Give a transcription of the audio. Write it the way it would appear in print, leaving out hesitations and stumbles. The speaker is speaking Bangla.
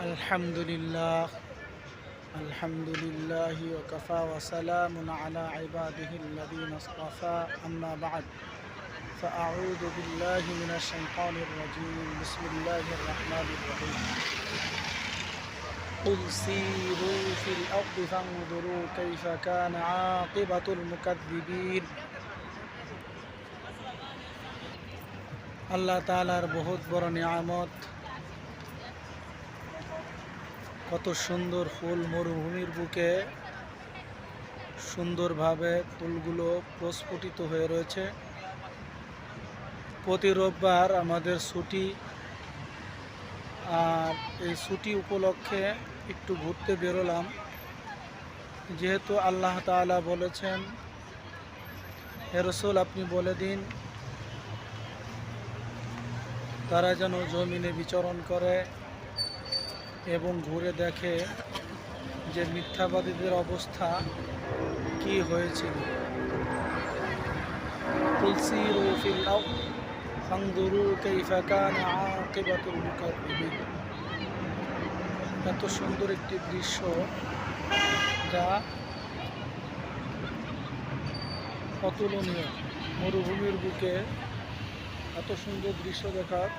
আলহামদুলিল্লাহ আলহামদুলিল্লাহি ওয়া কাফা ওয়া সালামুন আলা ইবাদিহিল্লাযীনা ইসতাফা আম্মা বা'দ ফাআউযু বিল্লাহি মিনাশ শাইতানির রাজীম বিসমিল্লাহির রাহমানির রাহিম কুল সীরু ফিল আরদি ফানজুরু কাইফা কানা আকিবাতুল মুকাজ্জিবিন। আল্লাহ তাআলার বহুত বড় নিয়ামত, কত সুন্দর ফুল মরুভূমির বুকে সুন্দরভাবে ফুলগুলো প্রস্ফুটিত হয়ে রয়েছে। প্রতি রোববার আমাদের ছুটি, আর এই ছুটি উপলক্ষে একটু ঘুরতে বেরোলাম। যেহেতু আল্লাহ তাআলা বলেছেন, হে রাসূল আপনি বলে দিন তারা যেন জমিনে বিচরণ করে এবং ঘুরে দেখে যে মিথ্যাবাদীদের অবস্থা কি হয়েছিল। কুল সীরু ফিল আরদি ফানজুরু কাইফা কানা আকিবাতুল মুকাজ্জিবিন। এত সুন্দর একটি দৃশ্য যা অতুলনীয়। মরুভূমির বুকে এত সুন্দর দৃশ্য দেখার